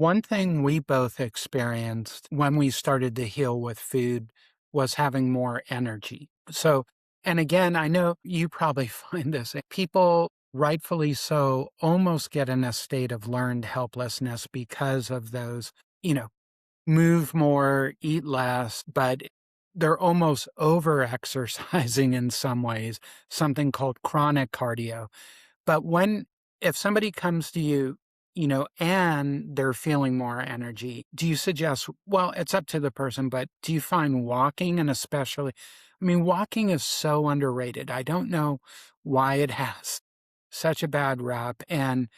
One thing we both experienced when we started to heal with food was having more energy. So, and again, I know you probably find this. People, rightfully so, almost get in a state of learned helplessness because of those, you know, move more, eat less, but they're almost over exercising in some ways, something called chronic cardio. But if somebody comes to you, and they're feeling more energy, do you suggest, well, it's up to the person, but do you find walking and especially, I mean, walking is so underrated. I don't know why it has such a bad rap. And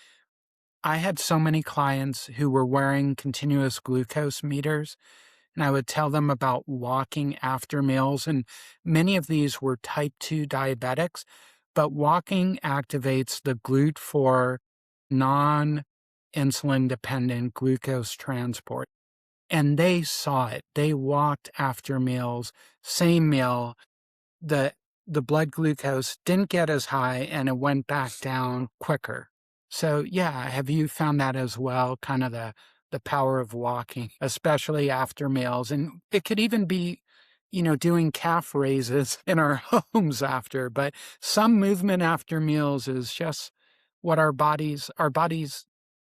I had so many clients who were wearing continuous glucose meters, and I would tell them about walking after meals. And many of these were type 2 diabetics, but walking activates the GLUT4 non insulin dependent glucose transport. And they saw it. They walked after meals, same meal. The the blood glucose didn't get as high and it went back down quicker. So yeah, have you found that as well? Kind of the power of walking, especially after meals. And it could even be, doing calf raises in our homes after, but some movement after meals is just what our bodies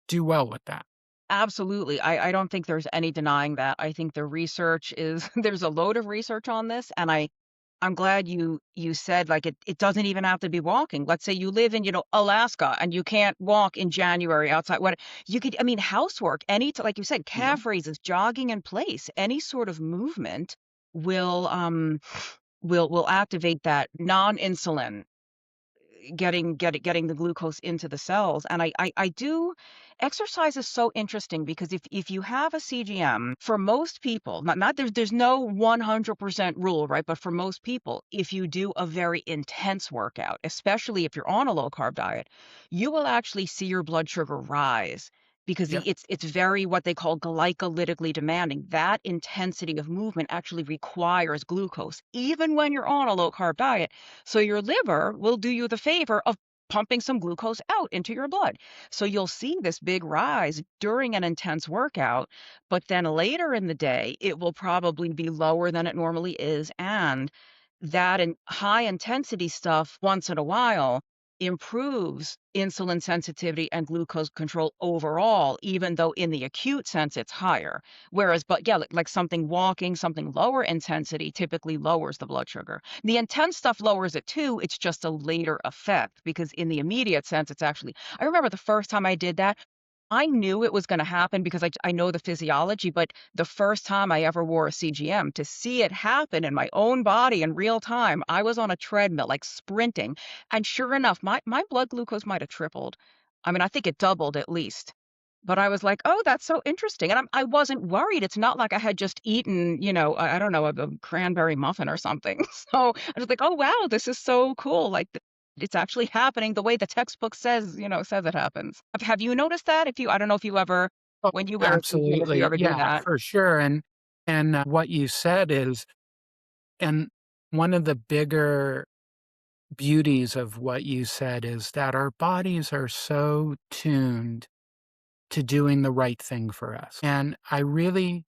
do well with that. Absolutely. I don't think there's any denying that. I think the research is there's a load of research on this, and I'm glad you said, like, it doesn't even have to be walking. Let's say you live in, Alaska, and you can't walk in January outside. What you could I mean, housework, like you said, Yeah. calf raises, jogging in place, any sort of movement will, will activate that non-insulin getting the glucose into the cells. And I do exercise is so interesting because if you have a CGM, for most people, not there's no 100% rule, right? But for most people, if you do a very intense workout, especially if you're on a low carb diet, you will actually see your blood sugar rise because Yep. it's very what they call glycolytically demanding. That intensity of movement actually requires glucose, even when you're on a low carb diet. So your liver will do you the favor of pumping some glucose out into your blood. So you'll see this big rise during an intense workout, but then later in the day, it will probably be lower than it normally is. And that high intensity stuff once in a while improves insulin sensitivity and glucose control overall, even though in the acute sense it's higher. Whereas, but yeah, like something walking, something lower intensity typically lowers the blood sugar. The intense stuff lowers it too. It's just a later effect because in the immediate sense, it's actually, I remember the first time I did that, I knew it was gonna happen because I know the physiology, but the first time I ever wore a CGM, to see it happen in my own body in real time, I was on a treadmill, like, sprinting, and sure enough, my blood glucose might have tripled. I mean, I think it doubled at least. But I was like, "Oh, that's so interesting," and I wasn't worried. It's not like I had just eaten, I don't know, a cranberry muffin or something. So, I was like, "Oh, wow, this is so cool." Like, it's actually happening the way the textbook says it happens. Have you noticed that? If you I don't know if you ever Oh, when you wear a CGM, if you absolutely. ever do Yeah, that. for sure. And what you said is, and one of the bigger beauties of what you said is that our bodies are so tuned to doing the right thing for us. And I really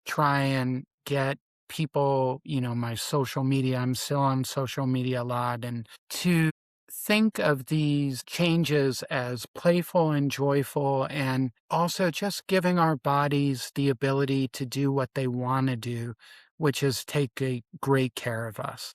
try and get people, my social media, I'm still on social media a lot, and to think of these changes as playful and joyful, and also just giving our bodies the ability to do what they want to do, which is take a great care of us.